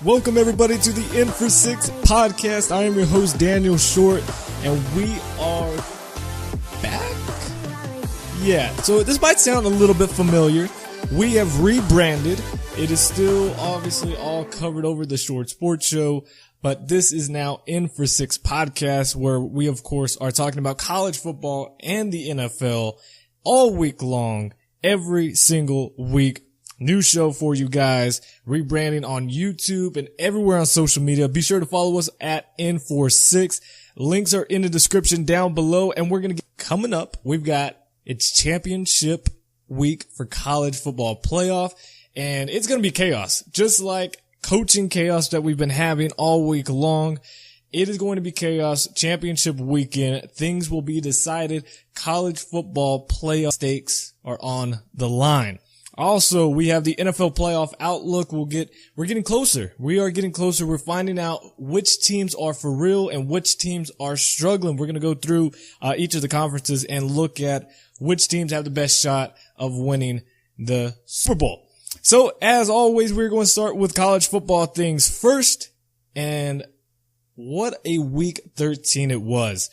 Welcome everybody to the In for Six podcast. I am your host Daniel Short, and we are back. Yeah, so this might sound a little bit familiar. We have rebranded. It is still obviously all covered over the Short Sports Show, but this is now In for Six podcast, where we of course are talking about college football and the NFL all week long, every single week. New show for you guys, rebranding on YouTube and everywhere on social media. Be sure to follow us at N46. Links are in the description down below, and we're going to get coming up. We've got it's championship week for college football playoff, and it's going to be chaos, just like coaching chaos that we've been having all week long. It is going to be chaos. Championship weekend. Things will be decided. College football playoff stakes are on the line. Also, we have the NFL playoff outlook. We're getting closer. We are getting closer. We're finding out which teams are for real and which teams are struggling. We're going to go through each of the conferences and look at which teams have the best shot of winning the Super Bowl. So, as always, we're going to start with college football things first. And what a week 13 it was.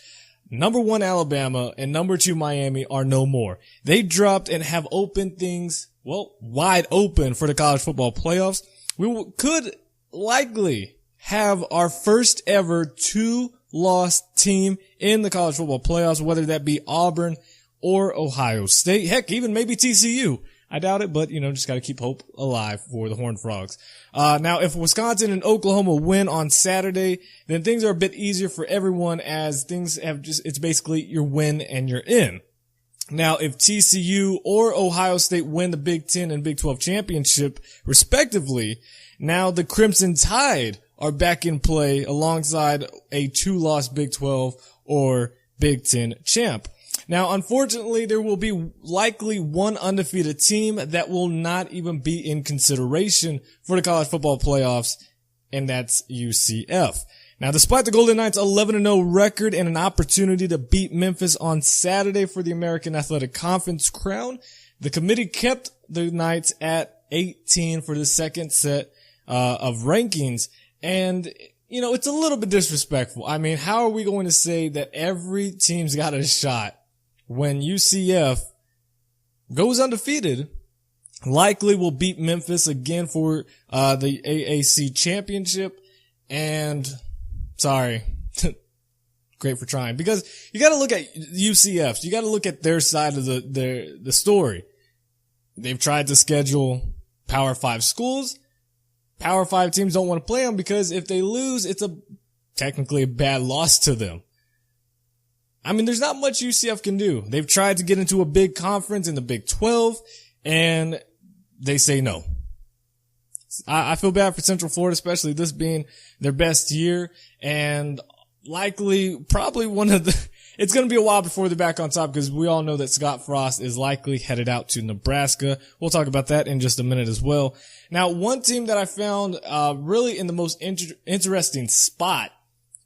Number 1 Alabama and number 2 Miami are no more. They dropped and have opened things, well, wide open for the college football playoffs. We could likely have our first ever 2-loss team in the college football playoffs, whether that be Auburn or Ohio State. Heck, even maybe TCU. I doubt it, but, just gotta keep hope alive for the Horned Frogs. Now, if Wisconsin and Oklahoma win on Saturday, then things are a bit easier for everyone, as things have it's basically your win and you're in. Now, if TCU or Ohio State win the Big Ten and Big 12 championship, respectively, now the Crimson Tide are back in play alongside a 2-loss Big 12 or Big Ten champ. Now, unfortunately, there will be likely one undefeated team that will not even be in consideration for the college football playoffs, and that's UCF. Now, despite the Golden Knights' 11-0 record and an opportunity to beat Memphis on Saturday for the American Athletic Conference crown, the committee kept the Knights at 18 for the second set of rankings, and it's a little bit disrespectful. I mean, how are we going to say that every team's got a shot when UCF goes undefeated, likely will beat Memphis again for the AAC championship? And sorry, great for trying, because you got to look at UCF. You got to look at their side of the story. They've tried to schedule Power 5 schools. Power 5 teams don't want to play them because if they lose, it's technically a bad loss to them. I mean, there's not much UCF can do. They've tried to get into a big conference in the Big 12, and they say no. I feel bad for Central Florida, especially this being their best year, and likely, probably it's going to be a while before they're back on top, because we all know that Scott Frost is likely headed out to Nebraska. We'll talk about that in just a minute as well. Now, one team that I found really in the most interesting spot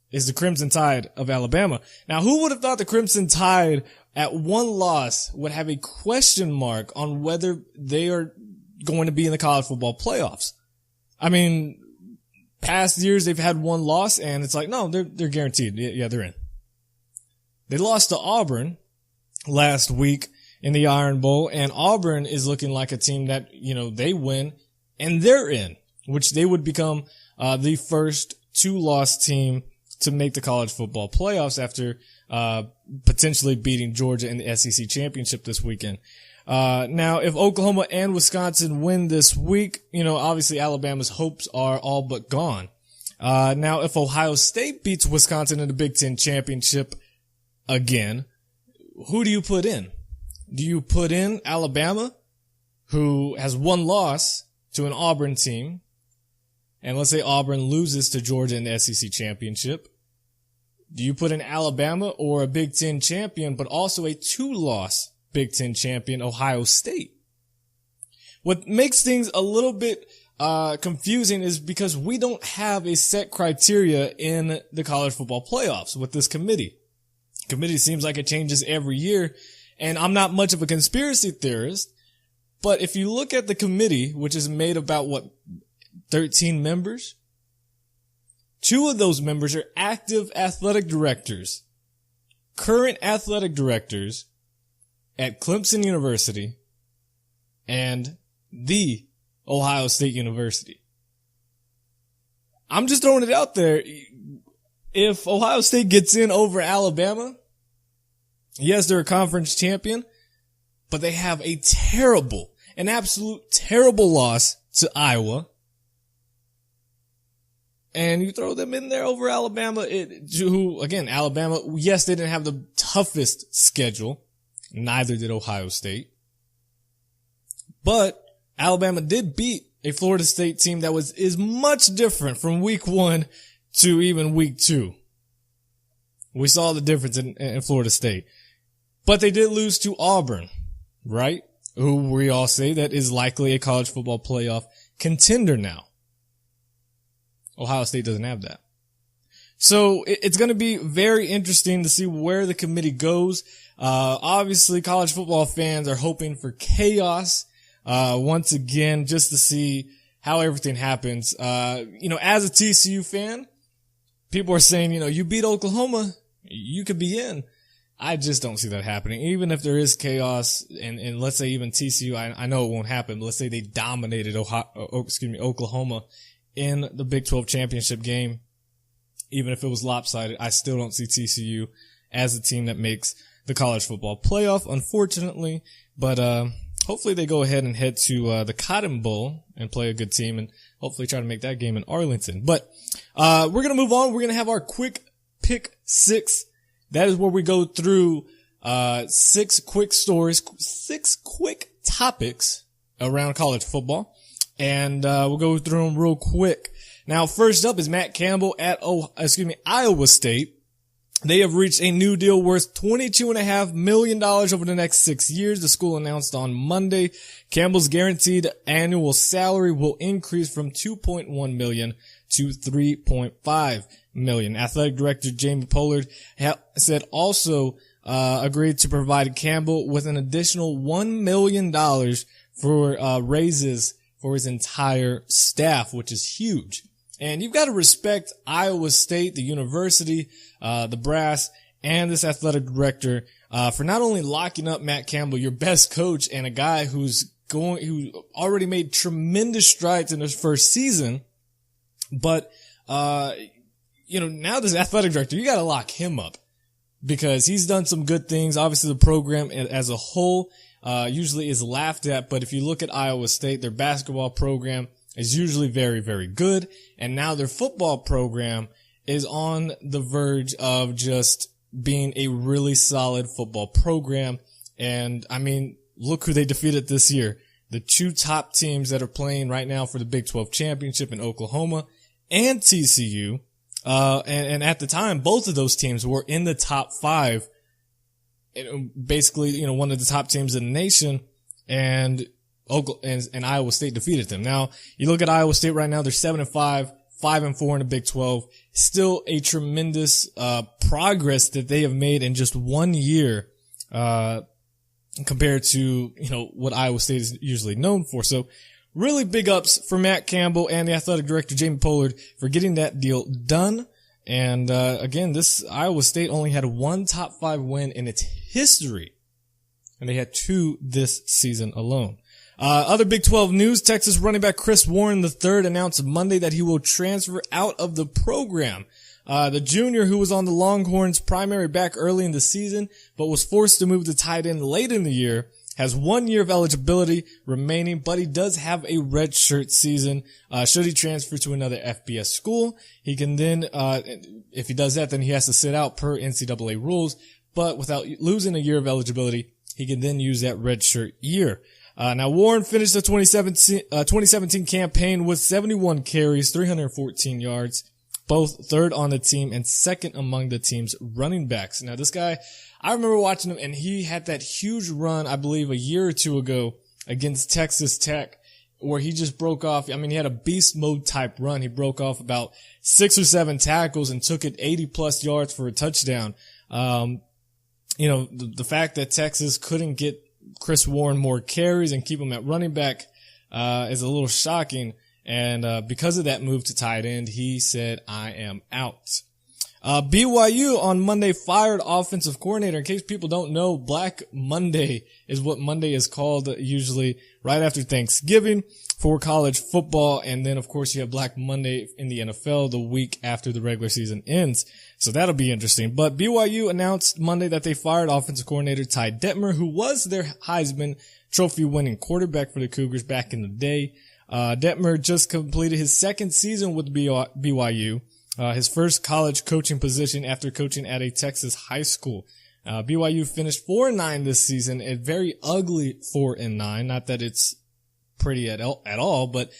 is the Crimson Tide of Alabama. Now, who would have thought the Crimson Tide at one loss would have a question mark on whether they are going to be in the college football playoffs? I mean, past years they've had one loss and it's like, no, they're guaranteed. Yeah, they're in. They lost to Auburn last week in the Iron Bowl, and Auburn is looking like a team that, they win and they're in, which they would become the first 2-loss team to make the college football playoffs after potentially beating Georgia in the SEC championship this weekend. Now, if Oklahoma and Wisconsin win this week, obviously Alabama's hopes are all but gone. Now, if Ohio State beats Wisconsin in the Big Ten championship again, who do you put in? Do you put in Alabama, who has one loss to an Auburn team, and let's say Auburn loses to Georgia in the SEC championship? Do you put in Alabama or a Big Ten champion, but also a 2-loss Big Ten champion, Ohio State? What makes things a little bit confusing is because we don't have a set criteria in the college football playoffs with this committee. Committee seems like it changes every year, and I'm not much of a conspiracy theorist, but if you look at the committee, which is made about 13 members, 2 of those members are active athletic directors, current athletic directors at Clemson University and the Ohio State University. I'm just throwing it out there. If Ohio State gets in over Alabama, yes, they're a conference champion, but they have an absolute terrible loss to Iowa. And you throw them in there over Alabama, Alabama, yes, they didn't have the toughest schedule. Neither did Ohio State. But Alabama did beat a Florida State team that is much different from week 1 to even week 2. We saw the difference in Florida State. But they did lose to Auburn, right? Who we all say that is likely a college football playoff contender now. Ohio State doesn't have that. So it's going to be very interesting to see where the committee goes. Obviously college football fans are hoping for chaos, once again, just to see how everything happens. As a TCU fan, people are saying, you beat Oklahoma, you could be in. I just don't see that happening. Even if there is chaos and let's say even TCU, I know it won't happen, but let's say they dominated Oklahoma in the Big 12 championship game. Even if it was lopsided, I still don't see TCU as a team that makes the college football playoff, unfortunately. But hopefully they go ahead and head to the Cotton Bowl and play a good team and hopefully try to make that game in Arlington. But we're going to move on. We're going to have our quick pick 6. That is where we go through 6 quick stories, 6 quick topics around college football. And we'll go through them real quick. Now, first up is Matt Campbell at Iowa State. They have reached a new deal worth $22.5 million over the next 6 years. The school announced on Monday Campbell's guaranteed annual salary will increase from $2.1 million to $3.5 million. Athletic director Jamie Pollard said also agreed to provide Campbell with an additional $1 million for raises for his entire staff, which is huge. And you've got to respect Iowa State, the university, the brass, and this athletic director, for not only locking up Matt Campbell, your best coach, and a guy who already made tremendous strides in his first season, but, now this athletic director, you got to lock him up because he's done some good things. Obviously, the program as a whole, usually is laughed at, but if you look at Iowa State, their basketball program is usually very, very good. And now their football program is on the verge of just being a really solid football program. And I mean, look who they defeated this year. The 2 top teams that are playing right now for the Big 12 championship in Oklahoma and TCU. And at the time, both of those teams were in the top 5. Basically, one of the top teams in the nation, and Iowa State defeated them. Now, you look at Iowa State right now, they're 7-5, 5-4 in the Big 12. Still a tremendous, progress that they have made in just 1 year, compared to, what Iowa State is usually known for. So really big ups for Matt Campbell and the athletic director, Jamie Pollard, for getting that deal done. And, again, this Iowa State only had 1 top 5 win in its history. And they had 2 this season alone. Other Big 12 news, Texas running back Chris Warren III announced Monday that he will transfer out of the program. The junior who was on the Longhorns primary back early in the season, but was forced to move to tight end late in the year, has 1 year of eligibility remaining, but he does have a redshirt season. Should he transfer to another FBS school, he can then, if he does that, then he has to sit out per NCAA rules, but without losing a year of eligibility, he can then use that redshirt year. Now Warren finished the 2017 campaign with 71 carries, 314 yards, both third on the team and second among the team's running backs. Now this guy, I remember watching him and he had that huge run, I believe a year or 2 ago against Texas Tech where he just broke off. I mean, he had a beast mode type run. He broke off about 6 or 7 tackles and took it 80 plus yards for a touchdown. The fact that Texas couldn't get Chris Warren more carries and keep him at running back, is a little shocking. And because of that move to tight end, he said, I am out. BYU on Monday fired offensive coordinator. In case people don't know, Black Monday is what Monday is called usually right after Thanksgiving for college football. And then, of course, you have Black Monday in the NFL the week after the regular season ends. So that'll be interesting. But BYU announced Monday that they fired offensive coordinator Ty Detmer, who was their Heisman Trophy winning quarterback for the Cougars back in the day. Detmer just completed his second season with BYU. His first college coaching position after coaching at a Texas high school. BYU finished 4-9 this season, a very ugly 4-9. Not that it's pretty at all, but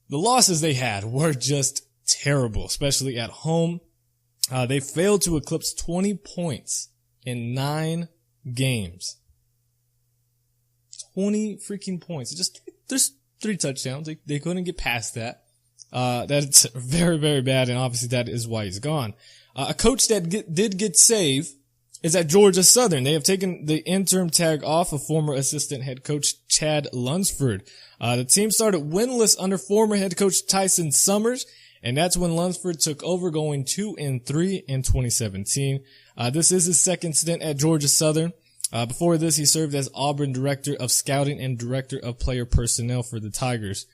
the losses they had were just terrible, especially at home. They failed to eclipse 20 points in 9 games. 20 freaking points. There's 3 touchdowns. They couldn't get past that. That's very, very bad, and obviously that is why he's gone. A coach that did get saved is at Georgia Southern. They have taken the interim tag off of former assistant head coach Chad Lunsford. The team started winless under former head coach Tyson Summers, and that's when Lunsford took over, going 2-3 in 2017. This is his second stint at Georgia Southern. Before this, he served as Auburn Director of Scouting and Director of Player Personnel for the Tigers.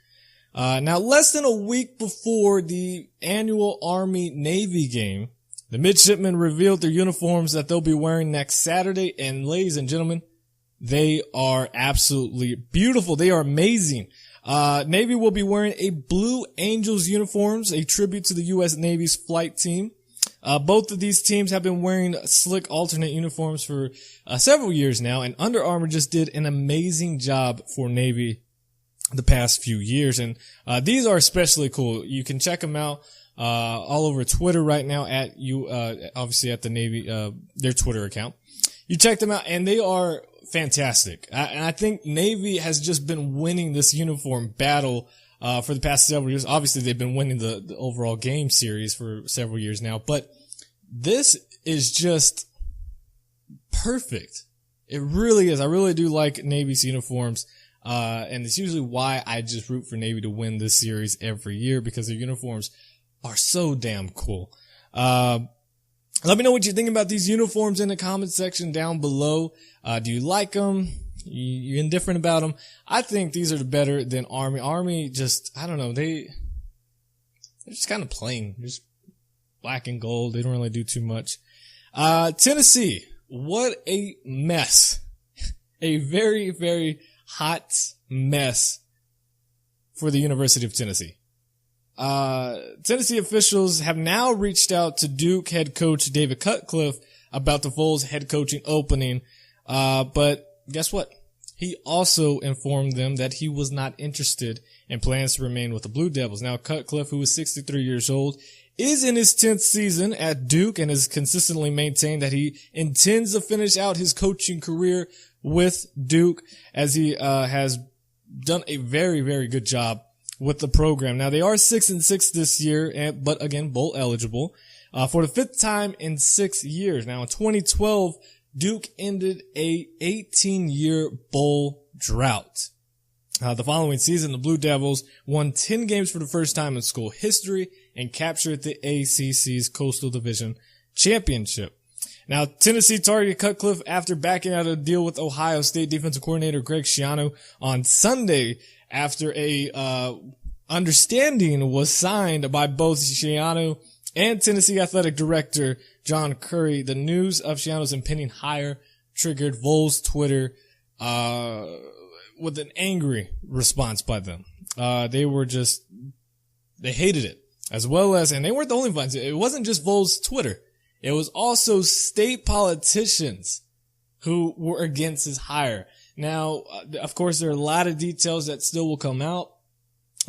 Now, less than a week before the annual Army-Navy game, the midshipmen revealed their uniforms that they'll be wearing next Saturday. And ladies and gentlemen, they are absolutely beautiful. They are amazing. Navy will be wearing a Blue Angels uniforms, a tribute to the U.S. Navy's flight team. Both of these teams have been wearing slick alternate uniforms for several years now, and Under Armour just did an amazing job for Navy the past few years, and these are especially cool. You can check them out all over Twitter right now at obviously at the Navy, their Twitter account. You check them out, and they are fantastic. And I think Navy has just been winning this uniform battle for the past several years. Obviously, they've been winning the overall game series for several years now, but this is just perfect. It really is. I really do like Navy's uniforms. And it's usually why I just root for Navy to win this series every year, because their uniforms are so damn cool. Let me know what you think about these uniforms in the comment section down below. Do you like them? You indifferent about them? I think these are better than Army. Army just, I don't know, they're just kind of plain. Just black and gold. They don't really do too much. Tennessee, what a mess. A very, very hot mess for the University of Tennessee. Tennessee officials have now reached out to Duke head coach David Cutcliffe about the Vols head coaching opening. But guess what? He also informed them that he was not interested and plans to remain with the Blue Devils. Now, Cutcliffe, who is 63 years old, is in his 10th season at Duke and has consistently maintained that he intends to finish out his coaching career with Duke, as he has done a very, very good job with the program. Now, they are 6-6 this year, but again, bowl eligible for the 5th time in 6 years. Now, in 2012, Duke ended a 18-year bowl drought. The following season, the Blue Devils won 10 games for the first time in school history and captured the ACC's Coastal Division Championship. Now, Tennessee targeted Cutcliffe after backing out a deal with Ohio State defensive coordinator Greg Schiano on Sunday, after a understanding was signed by both Schiano and Tennessee athletic director John Curry. The news of Schiano's impending hire triggered Vols Twitter with an angry response by them. They hated it, as well as, and they weren't the only ones. It wasn't just Vols Twitter. It was also state politicians who were against his hire. Now, of course, there are a lot of details that still will come out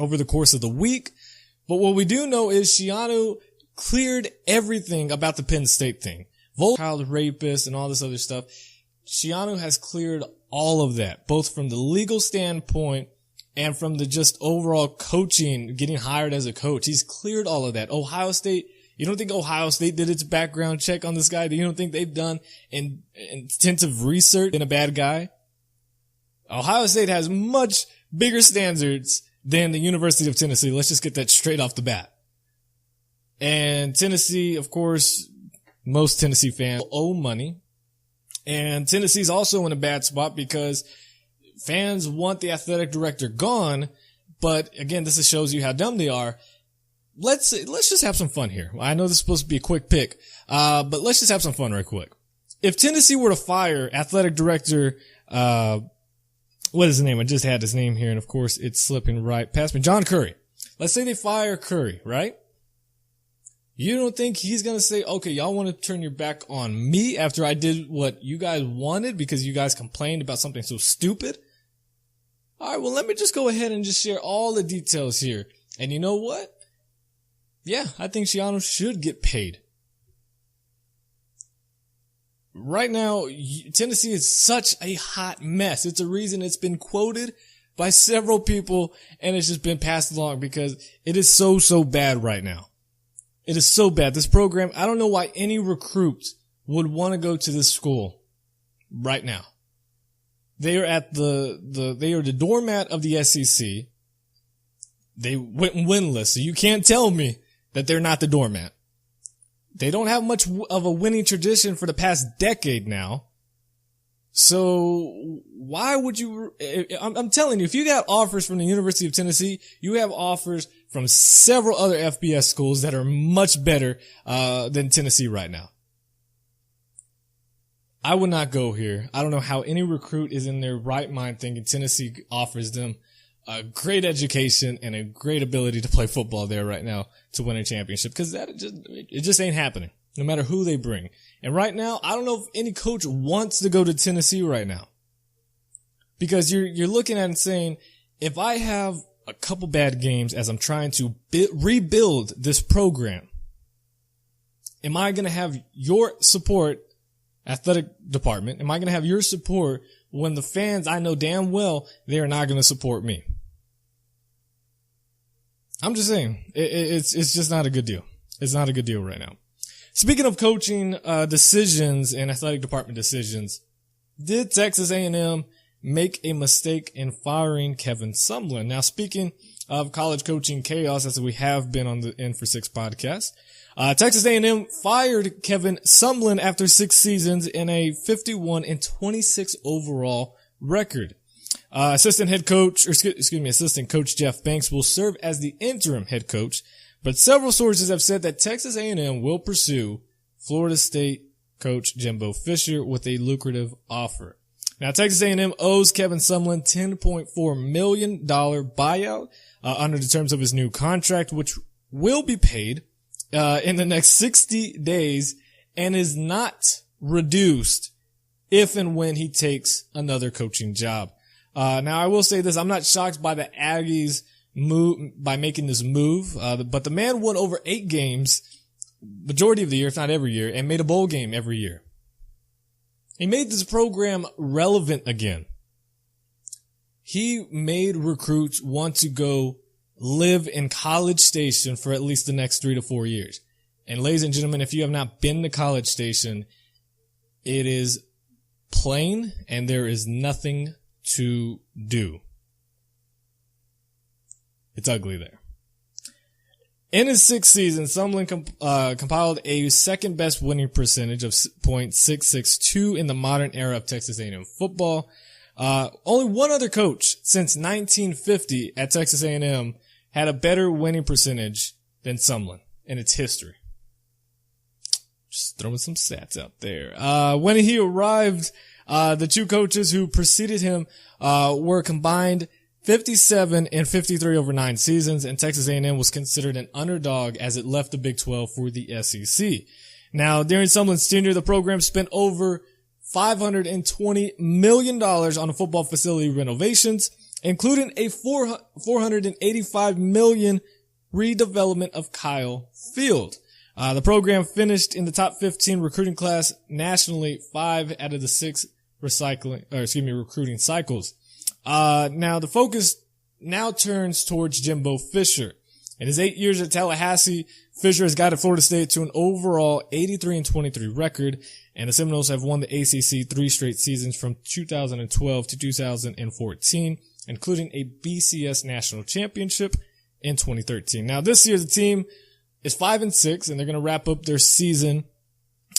over the course of the week. But what we do know is Schiano cleared everything about the Penn State thing. Child rapist and all this other stuff. Schiano has cleared all of that, both from the legal standpoint and from the just overall coaching, getting hired as a coach. He's cleared all of that. Ohio State, you don't think Ohio State did its background check on this guy? You don't think they've done intensive research in a bad guy? Ohio State has much bigger standards than the University of Tennessee. Let's just get that straight off the bat. And Tennessee, of course, most Tennessee fans owe money. And Tennessee's also in a bad spot because fans want the athletic director gone. But again, this shows you how dumb they are. Let's just have some fun here. I know this is supposed to be a quick pick, but let's just have some fun right quick. If Tennessee were to fire athletic director, what is his name? I just had his name here, and of course it's slipping right past me. John Curry. Let's say they fire Curry, right? You don't think he's going to say, okay, y'all want to turn your back on me after I did what you guys wanted because you guys complained about something so stupid? All right, well, let me just go ahead and just share all the details here. And you know what? Yeah, I think Schiano should get paid. Right now, Tennessee is such a hot mess. It's a reason it's been quoted by several people, and it's just been passed along because it is so bad right now. It is so bad. This program, I don't know why any recruit would want to go to this school right now. They are at they are the doormat of the SEC. They went winless, so you can't tell me that they're not the doormat. They don't have much of a winning tradition for the past decade now. So why would you, I'm telling you, if you got offers from the University of Tennessee, you have offers from several other FBS schools that are much better, than Tennessee right now. I would not go here. I don't know how any recruit is in their right mind thinking Tennessee offers them a great education and a great ability to play football there right now to win a championship, because it just ain't happening, no matter who they bring. And right now, I don't know if any coach wants to go to Tennessee right now, because you're looking at it and saying, if I have a couple bad games as I'm trying to rebuild this program, am I going to have your support, athletic department? Am I going to have your support when the fans, I know damn well, they are not going to support me? I'm just saying, it's just not a good deal. It's not a good deal right now. Speaking of coaching decisions and athletic department decisions, did Texas A&M make a mistake in firing Kevin Sumlin? Now, speaking of college coaching chaos, as we have been on the N for Six podcast, Texas A&M fired Kevin Sumlin after 6 seasons in a 51-26 overall record. Assistant coach Jeff Banks will serve as the interim head coach, but several sources have said that Texas A&M will pursue Florida State coach Jimbo Fisher with a lucrative offer. Now, Texas A&M owes Kevin Sumlin $10.4 million buyout under the terms of his new contract, which will be paid in the next 60 days and is not reduced if and when he takes another coaching job. Now, I will say this. I'm not shocked by the Aggies by making this move, but the man won over 8 games, majority of the year, if not every year, and made a bowl game every year. He made this program relevant again. He made recruits want to go live in College Station for at least the next 3 to 4 years. And ladies and gentlemen, if you have not been to College Station, it is plain and there is nothing to do. It's ugly there. In his 6th season, Sumlin compiled a second best winning percentage of .662 in the modern era of Texas A&M football. Only one other coach since 1950 at Texas A&M had a better winning percentage than Sumlin in its history. Just throwing some stats out there. When he arrived, the 2 coaches who preceded him were combined 57 and 53 over 9 seasons, and Texas A&M was considered an underdog as it left the Big 12 for the SEC. Now, during Sumlin's tenure, the program spent over $520 million on football facility renovations, including a $485 million redevelopment of Kyle Field. The program finished in the top 15 recruiting class nationally 5 out of the 6 recruiting cycles. Now the focus now turns towards Jimbo Fisher. In his 8 years at Tallahassee, Fisher has guided Florida State to an overall 83-23 record, and the Seminoles have won the ACC 3 straight seasons from 2012 to 2014. including a BCS national championship in 2013. Now, this year the team is 5-6, and they're going to wrap up their season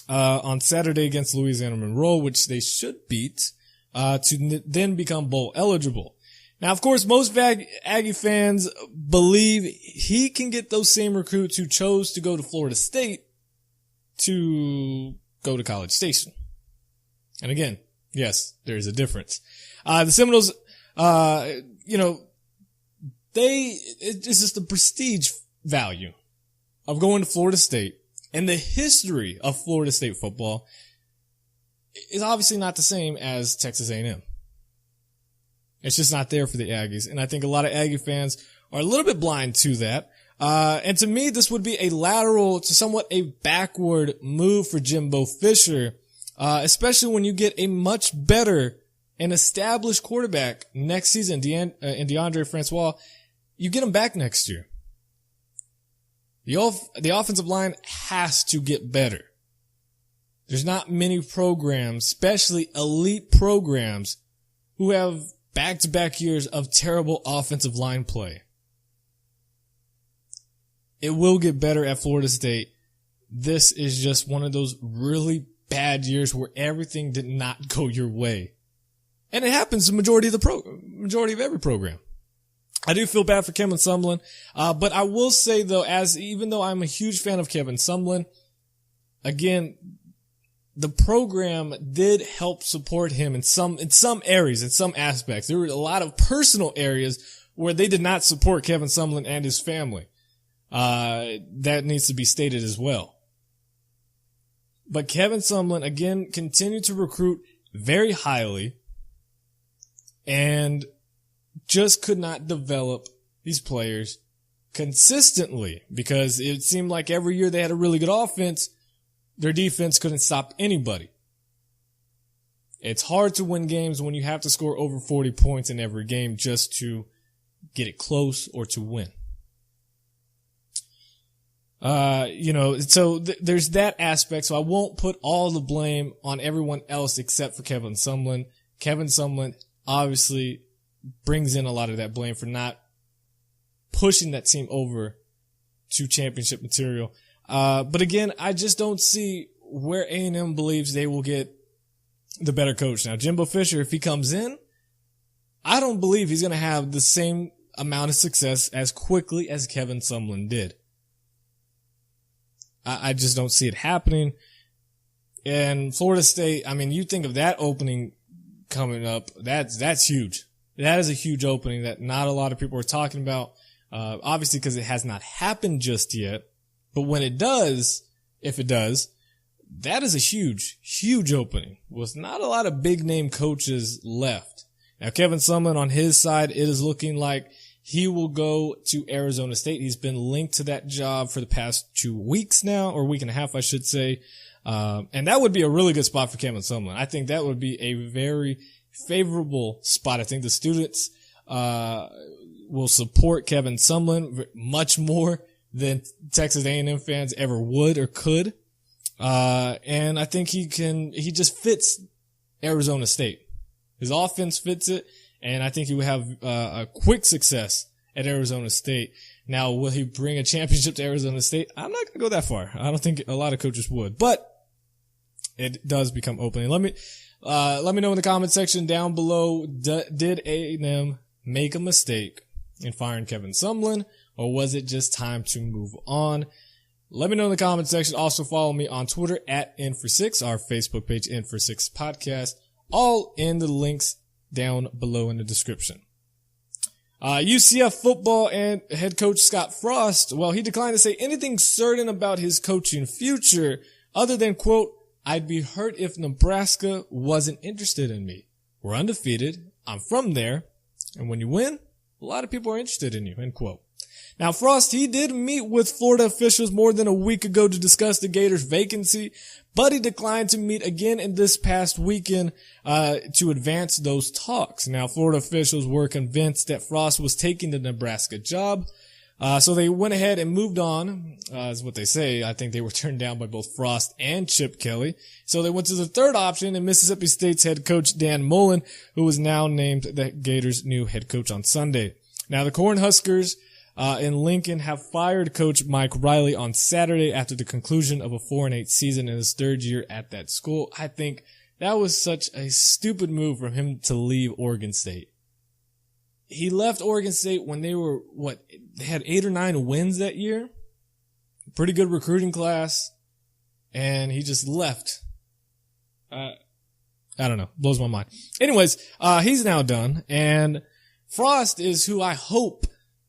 on Saturday against Louisiana Monroe, which they should beat to then become bowl eligible. Now, of course, most Aggie fans believe he can get those same recruits who chose to go to Florida State to go to College Station. And again, yes, there's a difference. The Seminoles, it's just the prestige value of going to Florida State, and the history of Florida State football is obviously not the same as Texas A&M. It's just not there for the Aggies, and I think a lot of Aggie fans are a little bit blind to that. And to me, this would be a lateral to somewhat a backward move for Jimbo Fisher, especially when you get a much better and established quarterback next season, in DeAndre Francois. You get him back next year. The offensive line has to get better. There's not many programs, especially elite programs, who have back-to-back years of terrible offensive line play. It will get better at Florida State. This is just one of those really bad years where everything did not go your way. And it happens the majority of every program. I do feel bad for Kevin Sumlin, but I will say though, even though I'm a huge fan of Kevin Sumlin, again, the program did help support him in some areas, in some aspects. There were a lot of personal areas where they did not support Kevin Sumlin and his family. That needs to be stated as well. But Kevin Sumlin, again, continued to recruit very highly and just could not develop these players consistently because it seemed like every year they had a really good offense, their defense couldn't stop anybody. It's hard to win games when you have to score over 40 points in every game just to get it close or to win. So there's that aspect. So I won't put all the blame on everyone else except for Kevin Sumlin. Kevin Sumlin obviously brings in a lot of that blame for not pushing that team over to championship material. But again, I just don't see where A&M believes they will get the better coach. Now, Jimbo Fisher, if he comes in, I don't believe he's going to have the same amount of success as quickly as Kevin Sumlin did. I just don't see it happening. And Florida State, I mean, you think of that opening coming up, that's huge. That is a huge opening that not a lot of people are talking about, obviously because it has not happened just yet. But when it does, if it does, that is a huge, huge opening with not a lot of big name coaches left. Now, Kevin Sumlin on his side, it is looking like he will go to Arizona State. He's been linked to that job for the past 2 weeks now, or week and a half, I should say. And that would be a really good spot for Kevin Sumlin. I think that would be a very favorable spot. I think the students, will support Kevin Sumlin much more than Texas A&M fans ever would or could. And I think he just fits Arizona State. His offense fits it. And I think he would have a quick success at Arizona State. Now, will he bring a championship to Arizona State? I'm not going to go that far. I don't think a lot of coaches would, but it does become open. Let me know in the comment section down below. Did A&M make a mistake in firing Kevin Sumlin, or was it just time to move on? Let me know in the comment section. Also follow me on Twitter at N46, our Facebook page N46 Podcast, all in the links down below in the description. UCF football and head coach Scott Frost, well, he declined to say anything certain about his coaching future other than, quote, "I'd be hurt if Nebraska wasn't interested in me. We're undefeated. I'm from there. And when you win, a lot of people are interested in you," end quote. Now, Frost, he did meet with Florida officials more than a week ago to discuss the Gators' vacancy, but he declined to meet again in this past weekend to advance those talks. Now, Florida officials were convinced that Frost was taking the Nebraska job, So they went ahead and moved on, is what they say. I think they were turned down by both Frost and Chip Kelly. So they went to the third option in Mississippi State's head coach Dan Mullen, who was now named the Gators' new head coach on Sunday. Now the Cornhuskers in Lincoln have fired coach Mike Riley on Saturday after the conclusion of a 4-8 season in his third year at that school. I think that was such a stupid move for him to leave Oregon State. He left Oregon State when they were, they had 8 or 9 wins that year. Pretty good recruiting class. And he just left. I don't know. Blows my mind. Anyways, he's now done. And Frost is who I hope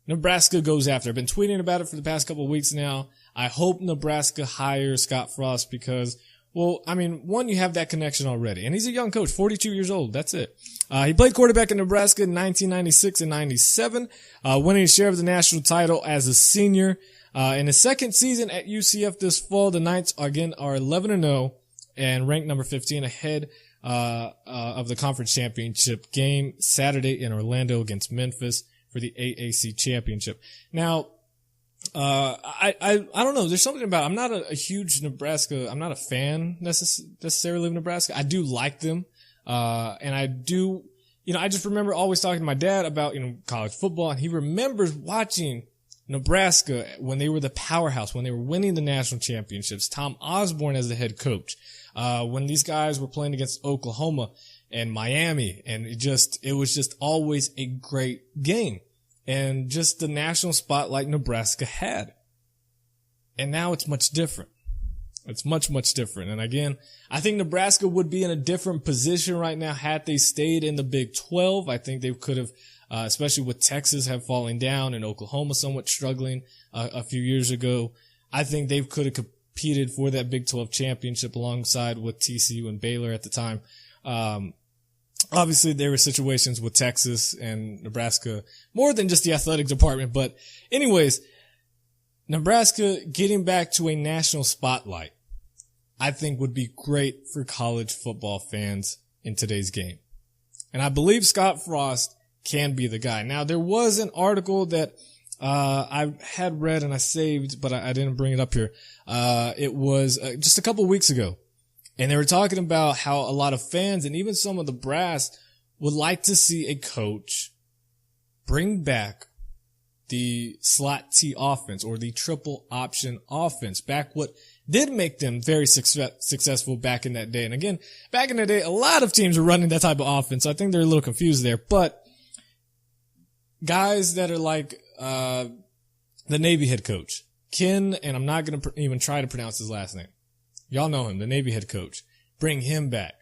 Nebraska goes after. I've been tweeting about it for the past couple of weeks now. I hope Nebraska hires Scott Frost because, well, I mean, one, you have that connection already. And he's a young coach, 42 years old. That's it. He played quarterback in Nebraska in 1996 and 97, winning a share of the national title as a senior. In his second season at UCF this fall, the Knights again are 11-0 and ranked number 15 ahead of the conference championship game Saturday in Orlando against Memphis for the AAC championship. Now, I don't know. There's something about, I'm not a huge Nebraska. I'm not a fan necessarily of Nebraska. I do like them. And I do, I just remember always talking to my dad about, college football, and he remembers watching Nebraska when they were the powerhouse, when they were winning the national championships. Tom Osborne as the head coach. When these guys were playing against Oklahoma and Miami, and it was just always a great game. And just the national spotlight Nebraska had. And now it's much different. It's much, much different. And again, I think Nebraska would be in a different position right now had they stayed in the Big 12. I think they could have, especially with Texas have fallen down and Oklahoma somewhat struggling a few years ago. I think they could have competed for that Big 12 championship alongside with TCU and Baylor at the time. Obviously, there were situations with Texas and Nebraska, more than just the athletic department. But anyways, Nebraska getting back to a national spotlight, I think would be great for college football fans in today's game. And I believe Scott Frost can be the guy. Now, there was an article that I had read and I saved, but I didn't bring it up here. It was just a couple weeks ago. And they were talking about how a lot of fans and even some of the brass would like to see a coach bring back the slot T offense or the triple option offense, back what did make them very successful back in that day. And again, back in the day, a lot of teams were running that type of offense. So I think they're a little confused there. But guys that are like the Navy head coach, Ken, and I'm not going to even try to pronounce his last name. Y'all know him, the Navy head coach. Bring him back.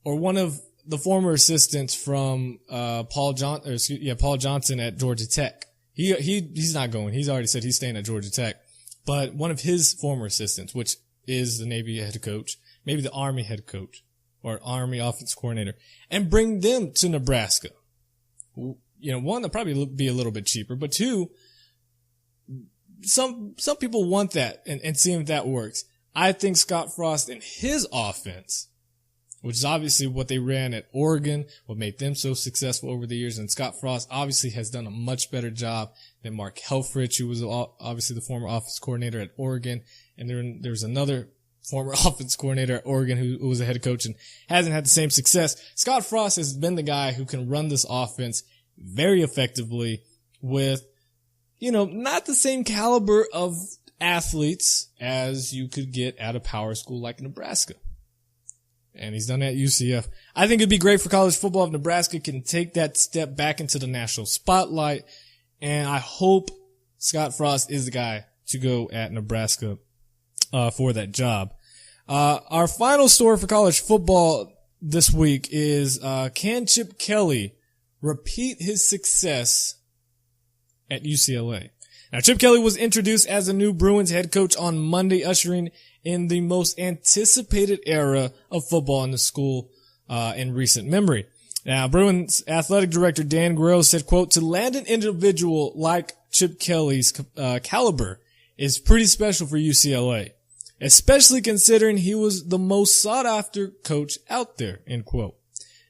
Or one of the former assistants from Paul Johnson at Georgia Tech. He's not going. He's already said he's staying at Georgia Tech. But one of his former assistants, which is the Navy head coach, maybe the Army head coach or Army offense coordinator, and bring them to Nebraska. One, they'll probably be a little bit cheaper, but two, some people want that and see if that works. I think Scott Frost and his offense, which is obviously what they ran at Oregon, what made them so successful over the years. And Scott Frost obviously has done a much better job than Mark Helfrich, who was obviously the former offense coordinator at Oregon. And there's another former offense coordinator at Oregon who was a head coach and hasn't had the same success. Scott Frost has been the guy who can run this offense very effectively with, not the same caliber of athletes as you could get at a power school like Nebraska. And he's done that at UCF. I think it'd be great for college football if Nebraska can take that step back into the national spotlight. And I hope Scott Frost is the guy to go at Nebraska for that job. Our final story for college football this week is can Chip Kelly repeat his success at UCLA? Now, Chip Kelly was introduced as a new Bruins head coach on Monday, ushering in the most anticipated era of football in the school in recent memory. Now, Bruins athletic director Dan Guerrero said, quote, "To land an individual like Chip Kelly's caliber is pretty special for UCLA, especially considering he was the most sought-after coach out there," end quote.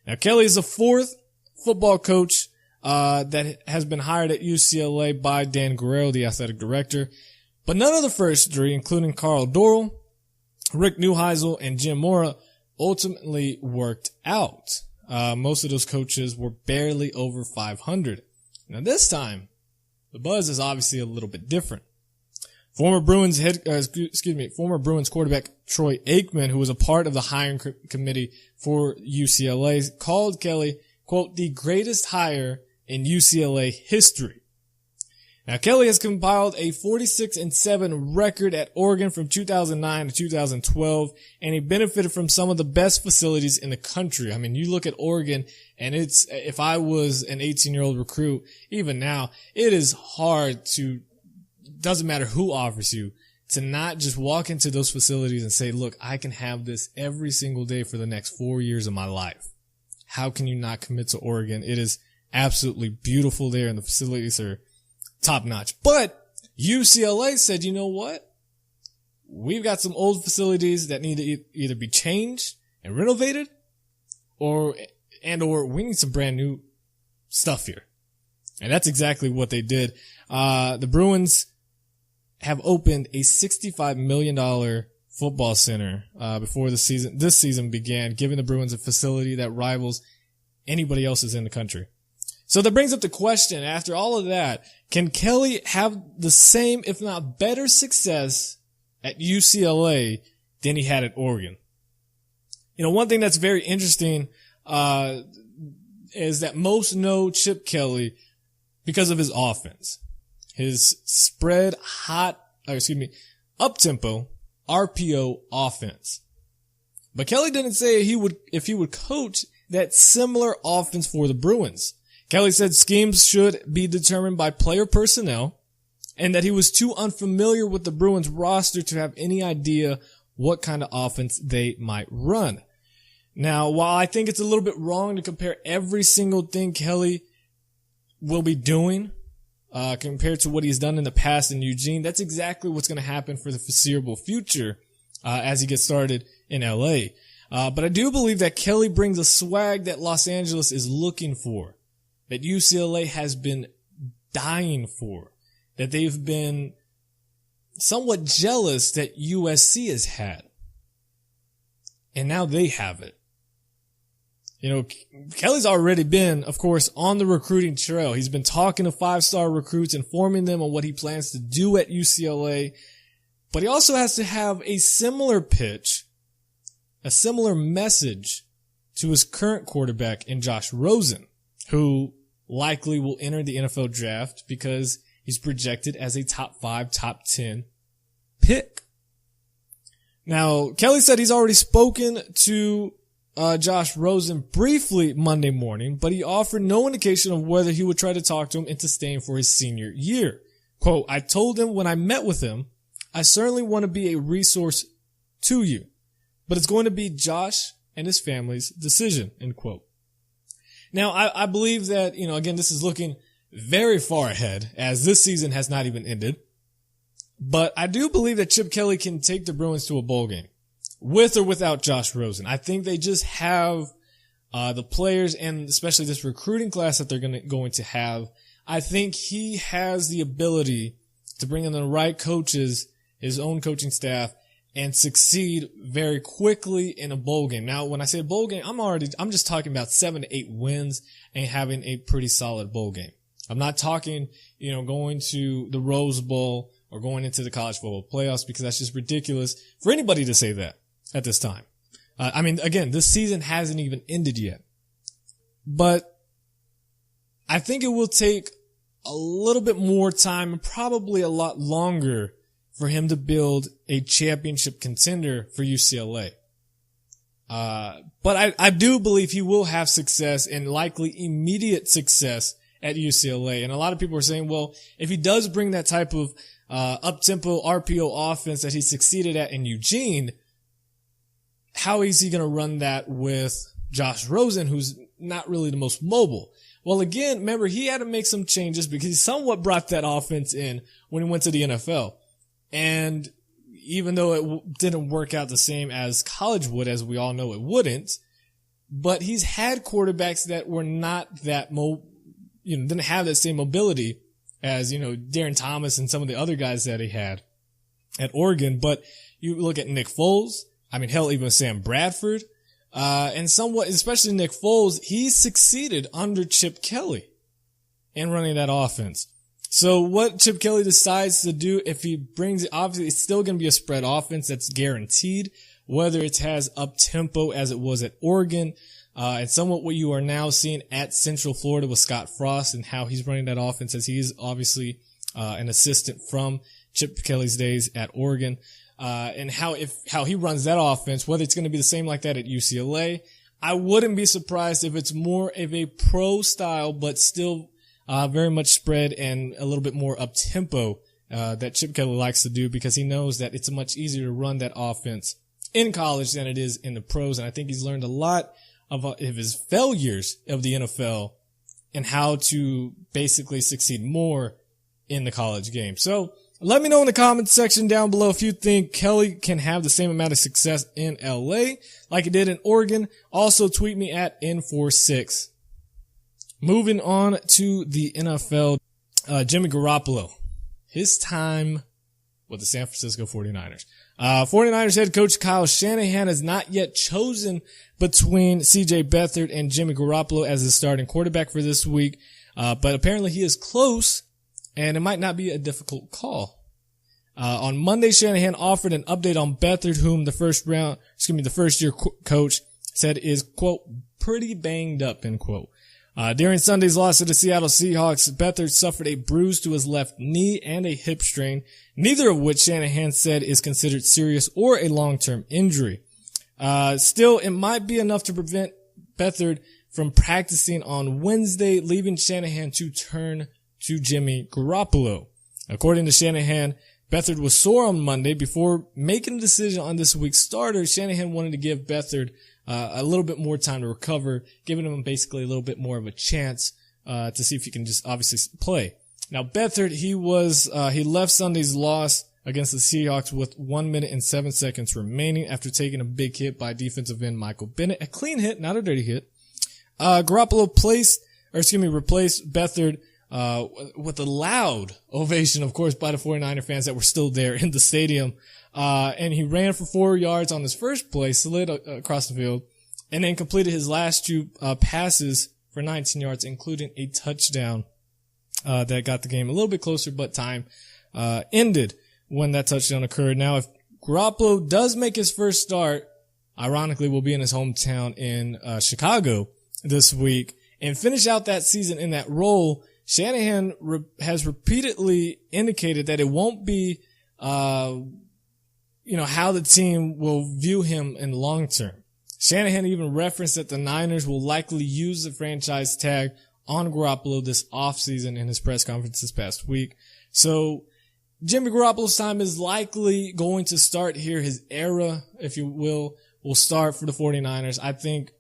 Now, Kelly is the fourth football coach that has been hired at UCLA by Dan Guerrero, the athletic director. But none of the first three, including Carl Dorrell, Rick Neuheisel, and Jim Mora, ultimately worked out. Most of those coaches were barely over 500. Now this time, the buzz is obviously a little bit different. Former Bruins quarterback Troy Aikman, who was a part of the hiring committee for UCLA, called Kelly, quote, the greatest hire in UCLA history. Now, Kelly has compiled a 46-7 record at Oregon from 2009 to 2012, and he benefited from some of the best facilities in the country. I mean, you look at Oregon, and if I was an 18-year-old recruit, even now, it is hard to, doesn't matter who offers you, to not just walk into those facilities and say, look, I can have this every single day for the next 4 years of my life. How can you not commit to Oregon? It is absolutely beautiful there, and the facilities are top notch. But UCLA said, you know what? We've got some old facilities that need to either be changed and renovated, or we need some brand new stuff here. And that's exactly what they did. The Bruins have opened a $65 million football center before this season began, giving the Bruins a facility that rivals anybody else's in the country. So that brings up the question, after all of that, can Kelly have the same, if not better, success at UCLA than he had at Oregon? You know, one thing that's very interesting is that most know Chip Kelly because of his offense. His spread up-tempo RPO offense. But Kelly didn't say if he would coach that similar offense for the Bruins. Kelly said schemes should be determined by player personnel, and that he was too unfamiliar with the Bruins roster to have any idea what kind of offense they might run. Now, while I think it's a little bit wrong to compare every single thing Kelly will be doing compared to what he's done in the past in Eugene, that's exactly what's going to happen for the foreseeable future as he gets started in LA. But I do believe that Kelly brings a swag that Los Angeles is looking for, that UCLA has been dying for, that they've been somewhat jealous that USC has had. And now they have it. You know, Kelly's already been, of course, on the recruiting trail. He's been talking to 5-star recruits, informing them on what he plans to do at UCLA. But he also has to have a similar pitch, a similar message to his current quarterback in Josh Rosen, who likely will enter the NFL draft because he's projected as a top 5, top 10 pick. Now, Kelly said he's already spoken to Josh Rosen briefly Monday morning, but he offered no indication of whether he would try to talk to him into staying for his senior year. Quote, I told him when I met with him, I certainly want to be a resource to you, but it's going to be Josh and his family's decision, end quote. Now, I believe that, you know, again, this is looking very far ahead as this season has not even ended. But I do believe that Chip Kelly can take the Bruins to a bowl game with or without Josh Rosen. I think they just have the players, and especially this recruiting class that they're going to have. I think he has the ability to bring in the right coaches, his own coaching staff, and succeed very quickly in a bowl game. Now, when I say bowl game, I'm just talking about 7 to 8 wins and having a pretty solid bowl game. I'm not talking, you know, going to the Rose Bowl or going into the college football playoffs, because that's just ridiculous for anybody to say that at this time. I mean, again, this season hasn't even ended yet, but I think it will take a little bit more time and probably a lot longer for him to build a championship contender for UCLA. But I do believe he will have success, and likely immediate success, at UCLA. And a lot of people are saying, well, if he does bring that type of up-tempo RPO offense that he succeeded at in Eugene, how is he going to run that with Josh Rosen, who's not really the most mobile? Well, again, remember, he had to make some changes because he somewhat brought that offense in when he went to the NFL. And even though it didn't work out the same as college would, as we all know it wouldn't, but he's had quarterbacks that were not that didn't have that same mobility as, Darren Thomas and some of the other guys that he had at Oregon. But you look at Nick Foles, hell, even Sam Bradford, and somewhat, especially Nick Foles, he succeeded under Chip Kelly in running that offense. So what Chip Kelly decides to do, if he brings it, obviously it's still going to be a spread offense that's guaranteed, whether it has up tempo as it was at Oregon, and somewhat what you are now seeing at Central Florida with Scott Frost and how he's running that offense, as he is obviously an assistant from Chip Kelly's days at Oregon, and how he runs that offense, whether it's going to be the same like that at UCLA. I wouldn't be surprised if it's more of a pro style, but still very much spread and a little bit more up tempo that Chip Kelly likes to do, because he knows that it's much easier to run that offense in college than it is in the pros. And I think he's learned a lot of his failures of the NFL and how to basically succeed more in the college game. So let me know in the comments section down below if you think Kelly can have the same amount of success in LA like he did in Oregon. Also tweet me at N46. Moving on to the NFL, Jimmy Garoppolo, his time with the San Francisco 49ers. 49ers head coach Kyle Shanahan has not yet chosen between CJ Beathard and Jimmy Garoppolo as his starting quarterback for this week. But apparently he is close, and it might not be a difficult call. On Monday, Shanahan offered an update on Beathard, whom the first year coach said is, quote, pretty banged up, end quote. During Sunday's loss to the Seattle Seahawks, Beathard suffered a bruise to his left knee and a hip strain, neither of which Shanahan said is considered serious or a long-term injury. Still, it might be enough to prevent Beathard from practicing on Wednesday, leaving Shanahan to turn to Jimmy Garoppolo. According to Shanahan, Beathard was sore on Monday. Before making a decision on this week's starter, Shanahan wanted to give Beathard a little bit more time to recover, giving him basically a little bit more of a chance to see if he can just obviously play. Now, Beathard, he left Sunday's loss against the Seahawks with 1 minute and 7 seconds remaining after taking a big hit by defensive end Michael Bennett. A clean hit, not a dirty hit. Garoppolo replaced Beathard with a loud ovation, of course, by the 49er fans that were still there in the stadium. And he ran for 4 yards on his first play, slid across the field, and then completed his last 2 passes for 19 yards, including a touchdown that got the game a little bit closer, but time ended when that touchdown occurred. Now, if Garoppolo does make his first start, ironically, will be in his hometown in Chicago this week, and finish out that season in that role, Shanahan has repeatedly indicated that it won't be how the team will view him in the long term. Shanahan even referenced that the Niners will likely use the franchise tag on Garoppolo this offseason in his press conference this past week. So Jimmy Garoppolo's time is likely going to start here. His era, if you will start for the 49ers. I think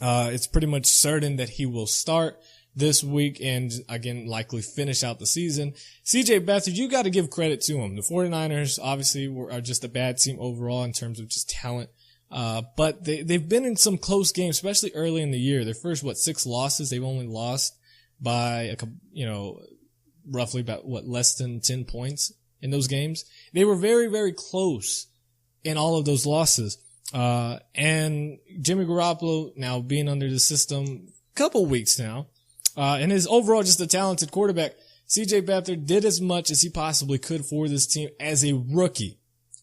it's pretty much certain that he will start this week and, again, likely finish out the season. CJ Beathard, you got to give credit to him. The 49ers obviously are just a bad team overall in terms of just talent. But they've been in some close games, especially early in the year. Their first, 6 losses, they've only lost by, roughly about, less than 10 points in those games. They were very, very close in all of those losses. And Jimmy Garoppolo now being under the system a couple weeks now, and is overall just a talented quarterback. CJ Beathard did as much as he possibly could for this team as a rookie,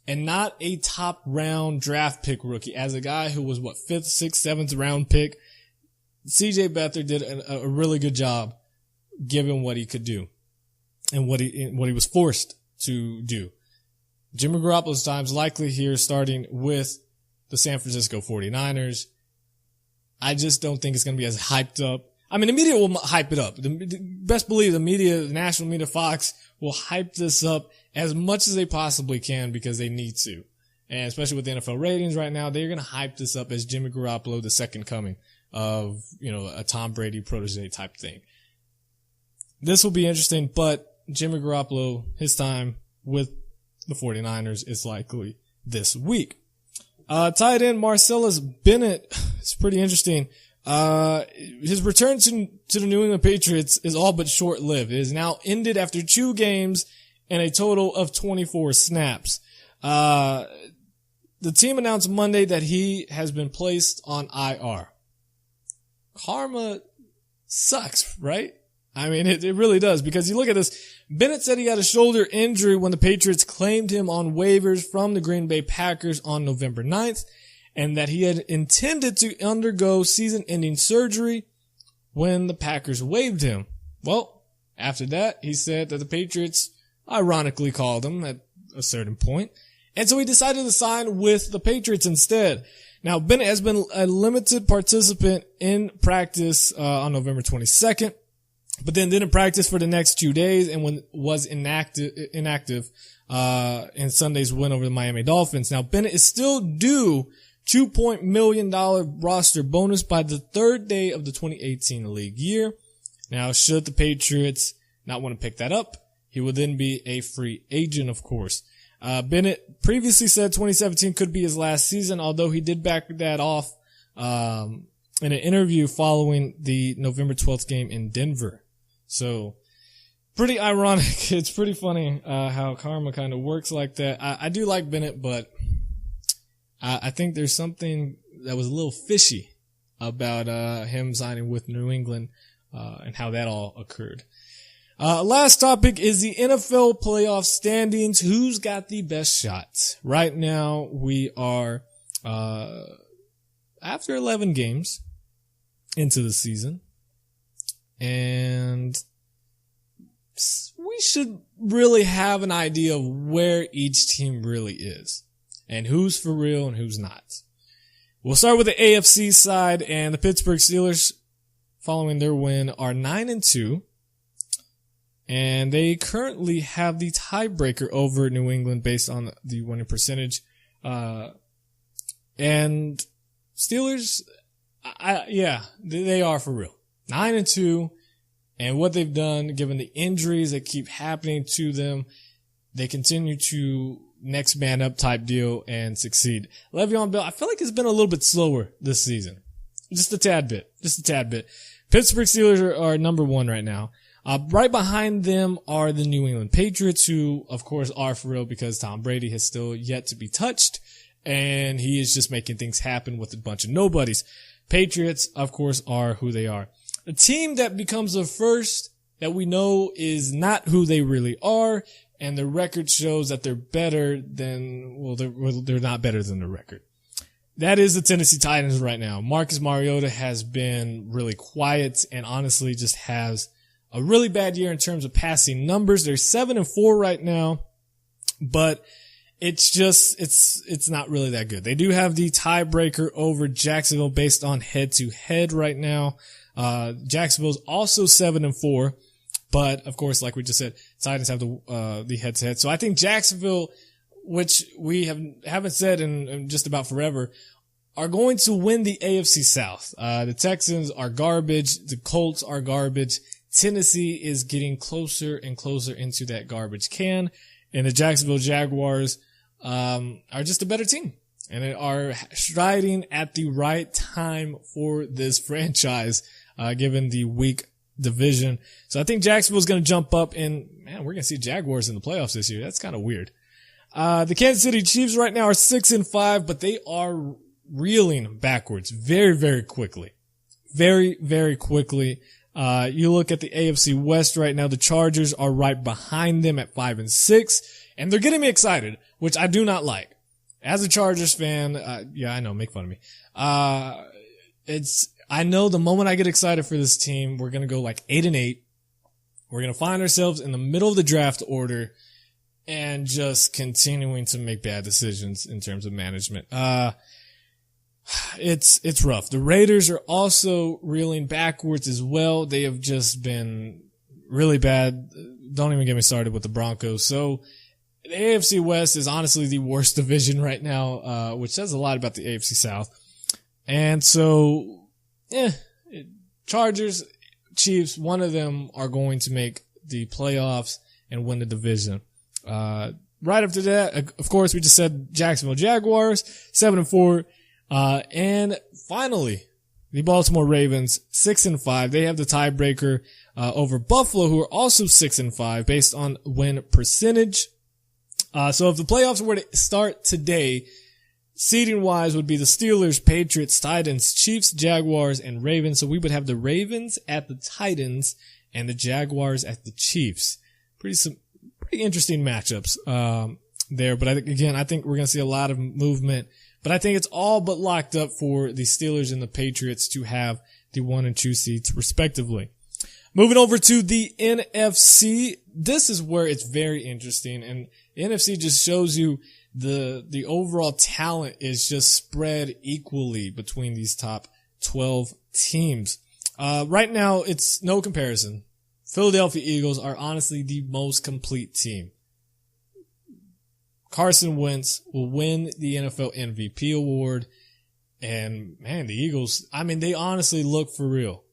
and not a top round draft pick rookie, as a guy who was 5th, 6th, 7th round pick. CJ Beathard did a really good job given what he could do and what he was forced to do. Jimmy Garoppolo's time's likely here, starting with the San Francisco 49ers. I just don't think it's going to be as hyped up. I mean, the media will hype it up. Best believe the media, the national media, Fox, will hype this up as much as they possibly can because they need to. And especially with the NFL ratings right now, they're going to hype this up as Jimmy Garoppolo, the second coming of, a Tom Brady protege type thing. This will be interesting, but Jimmy Garoppolo, his time with the 49ers is likely this week. Tight end Marcellus Bennett, it's pretty interesting. His return to the New England Patriots is all but short-lived. It is now ended after 2 games and a total of 24 snaps. The team announced Monday that he has been placed on IR. Karma sucks, right? I mean, it really does, because you look at this. Bennett said he had a shoulder injury when the Patriots claimed him on waivers from the Green Bay Packers on November 9th, and that he had intended to undergo season-ending surgery when the Packers waived him. Well, after that, he said that the Patriots ironically called him at a certain point, and so he decided to sign with the Patriots instead. Now, Bennett has been a limited participant in practice on November 22nd, but then didn't practice for the next 2 days and was inactive in Sunday's win over the Miami Dolphins. Now, Bennett is still due $2 million roster bonus by the 3rd day of the 2018 league year. Now, should the Patriots not want to pick that up, he will then be a free agent, of course. Bennett previously said 2017 could be his last season, although he did back that off in an interview following the November 12th game in Denver. So, pretty ironic. It's pretty funny how karma kind of works like that. I do like Bennett, but I think there's something that was a little fishy about him signing with New England and how that all occurred. Last topic is the NFL playoff standings. Who's got the best shot? Right now, we are after 11 games into the season, and we should really have an idea of where each team really is and who's for real and who's not. We'll start with the AFC side, and the Pittsburgh Steelers, following their win, are 9-2. And they currently have the tiebreaker over New England based on the winning percentage. And Steelers, they are for real. 9-2. And what they've done, given the injuries that keep happening to them, they continue to next man up type deal and succeed. Le'Veon Bell, I feel like it's been a little bit slower this season. Just a tad bit. Pittsburgh Steelers are number 1 right now. Right behind them are the New England Patriots, who, of course, are for real because Tom Brady has still yet to be touched, and he is just making things happen with a bunch of nobodies. Patriots, of course, are who they are. A team that becomes the first that we know is not who they really are, and the record shows that they're better than, they're not better than the record. That is the Tennessee Titans right now. Marcus Mariota has been really quiet and honestly just has a really bad year in terms of passing numbers. They're 7-4 right now, but it's not really that good. They do have the tiebreaker over Jacksonville based on head to head right now. Jacksonville's also 7-4, but of course, like we just said, Titans have the head to head. So I think Jacksonville, which we haven't said in just about forever, are going to win the AFC South. The Texans are garbage. The Colts are garbage. Tennessee is getting closer and closer into that garbage can, and the Jacksonville Jaguars are just a better team, and they are striding at the right time for this franchise, given the weak division. So I think Jacksonville's going to jump up, and man, we're going to see Jaguars in the playoffs this year. That's kind of weird. The Kansas City Chiefs right now are 6-5, but they are reeling backwards very, very quickly. Very, very quickly. You look at the AFC West right now, the Chargers are right behind them at 5-6, and they're getting me excited, which I do not like. As a Chargers fan, I know, make fun of me. I know the moment I get excited for this team, we're gonna go like 8-8. We're gonna find ourselves in the middle of the draft order and just continuing to make bad decisions in terms of management. It's rough. The Raiders are also reeling backwards as well. They have just been really bad. Don't even get me started with the Broncos. So the AFC West is honestly the worst division right now, which says a lot about the AFC South. And so, Chargers, Chiefs, one of them are going to make the playoffs and win the division. Right after that, of course, we just said Jacksonville Jaguars, 7-4. And finally, The Baltimore Ravens, 6-5. They have the tiebreaker over Buffalo, who are also 6-5 based on win percentage. So if the playoffs were to start today, seeding wise would be the Steelers, Patriots, Titans, Chiefs, Jaguars, and Ravens. So we would have the Ravens at the Titans and the Jaguars at the Chiefs. Pretty interesting matchups there. But I think we're going to see a lot of movement. But I think it's all but locked up for the Steelers and the Patriots to have the 1 and 2 seeds respectively. Moving over to the NFC, this is where it's very interesting, and the NFC just shows you the overall talent is just spread equally between these top 12 teams. Right now, it's no comparison. Philadelphia Eagles are honestly the most complete team. Carson Wentz will win the NFL MVP award. And man, the Eagles, they honestly look for real.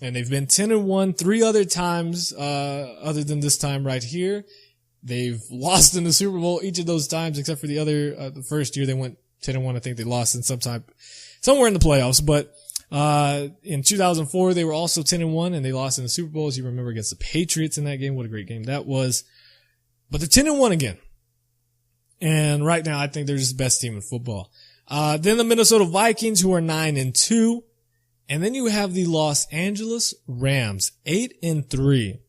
And they've been 10-1 3 other times, other than this time right here. They've lost in the Super Bowl each of those times, except for the first year they went 10-1. I think they lost in somewhere in the playoffs. But, in 2004, they were also 10-1 and they lost in the Super Bowl, as you remember, against the Patriots in that game. What a great game that was. But they're 10-1 again. And right now, I think they're just the best team in football. Then the Minnesota Vikings, who are 9-2. And then you have the Los Angeles Rams, 8-3.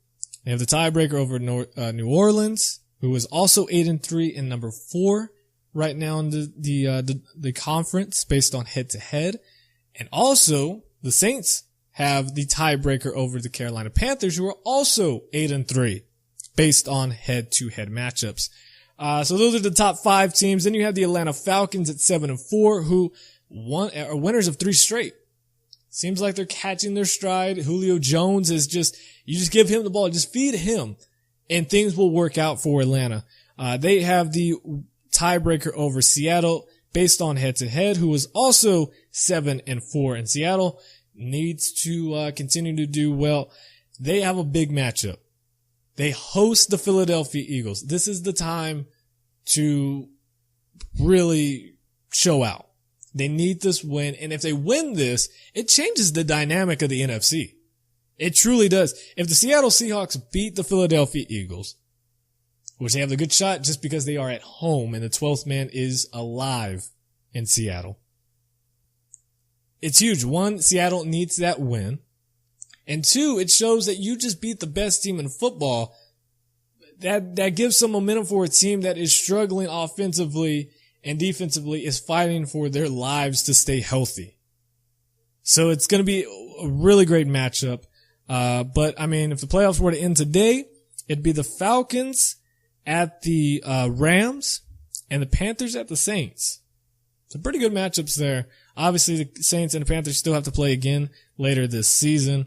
They have the tiebreaker over New Orleans, who is also 8-3 and number 4 right now in the conference based on head to head. And also the Saints have the tiebreaker over the Carolina Panthers, who are also 8-3 based on head to head matchups. So those are the top 5 teams. Then you have the Atlanta Falcons at 7-4, who are winners of 3 straight. Seems like they're catching their stride. Julio Jones is you just give him the ball, just feed him, and things will work out for Atlanta. They have the tiebreaker over Seattle based on head to head, who is also 7-4. And Seattle needs to continue to do well. They have a big matchup. They host the Philadelphia Eagles. This is the time to really show out. They need this win, and if they win this, it changes the dynamic of the NFC. It truly does. If the Seattle Seahawks beat the Philadelphia Eagles, which they have a good shot just because they are at home and the 12th man is alive in Seattle, it's huge. 1, Seattle needs that win. And 2, it shows that you just beat the best team in football. That gives some momentum for a team that is struggling offensively and defensively, is fighting for their lives to stay healthy. So it's going to be a really great matchup. But if the playoffs were to end today, it'd be the Falcons at the Rams and the Panthers at the Saints. Some pretty good matchups there. Obviously, the Saints and the Panthers still have to play again later this season.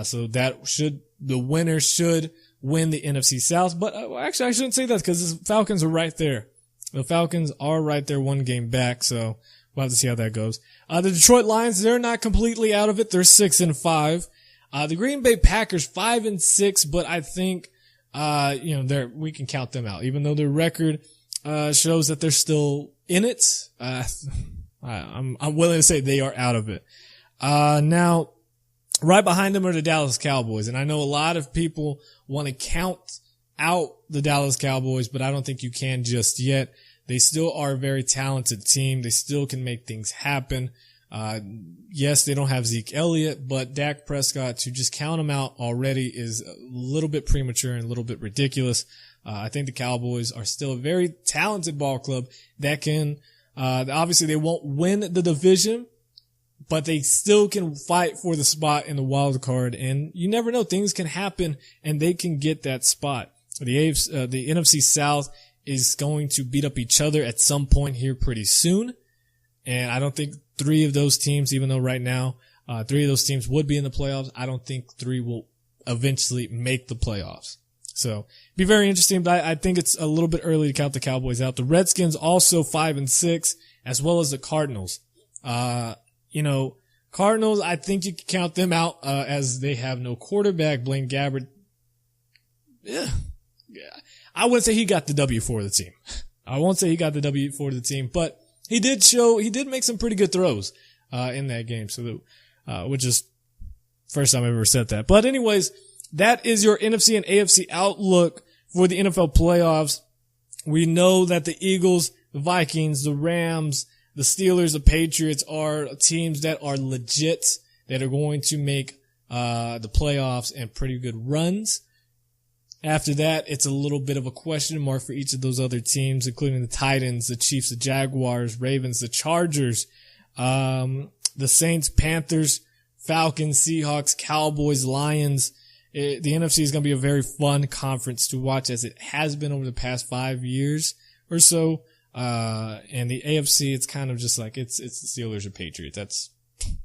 So the winner should win the NFC South. But actually, I shouldn't say that because the Falcons are right there. The Falcons are right there 1 game back, so we'll have to see how that goes. The Detroit Lions, they're not completely out of it. They're 6-5. The Green Bay Packers 5-6, but I think, we can count them out. Even though their record, shows that they're still in it, I'm willing to say they are out of it. Now, right behind them are the Dallas Cowboys, and I know a lot of people want to count out the Dallas Cowboys, but I don't think you can just yet. They still are a very talented team. They still can make things happen. Yes, they don't have Zeke Elliott, but Dak Prescott, to just count him out already is a little bit premature and a little bit ridiculous. I think the Cowboys are still a very talented ball club that can, obviously they won't win the division, but they still can fight for the spot in the wild card. And you never know, things can happen and they can get that spot. The NFC South is going to beat up each other at some point here pretty soon. And I don't think 3 of those teams, even though right now, 3 of those teams would be in the playoffs, I don't think 3 will eventually make the playoffs. So, be very interesting, but I think it's a little bit early to count the Cowboys out. The Redskins also 5-6, as well as the Cardinals. Cardinals, I think you can count them out, as they have no quarterback. Blaine Gabbert, I wouldn't say he got the W for the team. I won't say he got the W for the team, but he did make some pretty good throws, in that game. So which is first time I've ever said that. But anyways, that is your NFC and AFC outlook for the NFL playoffs. We know that the Eagles, the Vikings, the Rams, the Steelers, the Patriots are teams that are legit, that are going to make the playoffs and pretty good runs. After that, it's a little bit of a question mark for each of those other teams, including the Titans, the Chiefs, the Jaguars, Ravens, the Chargers, the Saints, Panthers, Falcons, Seahawks, Cowboys, Lions. The NFC is going to be a very fun conference to watch, as it has been over the past 5 years or so. And the AFC, it's kind of just like, it's the Steelers or Patriots. That's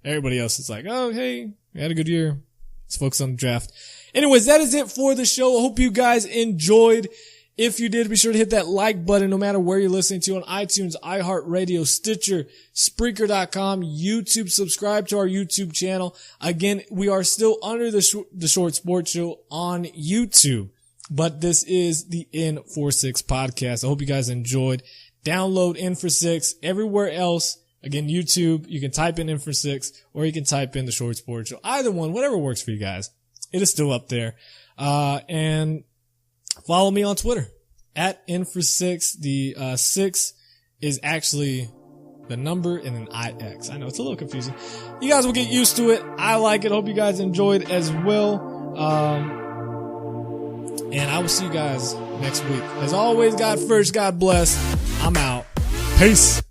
everybody else is like, oh, hey, we had a good year. Let's focus on the draft. Anyways, that is it for the show. I hope you guys enjoyed. If you did, be sure to hit that like button no matter where you're listening to on iTunes, iHeartRadio, Stitcher, Spreaker.com, YouTube. Subscribe to our YouTube channel. Again, we are still under the Short Sports Show on YouTube, but this is the N46 podcast. I hope you guys enjoyed. Download N46 everywhere else. Again, YouTube, you can type in N46 or you can type in the Short Sports Show. Either one, whatever works for you guys. It is still up there. And follow me on Twitter at N46. The 6 is actually the number and an IX. I know it's a little confusing. You guys will get used to it. I like it. Hope you guys enjoyed as well. And I will see you guys next week. As always, God first, God bless. I'm out. Peace.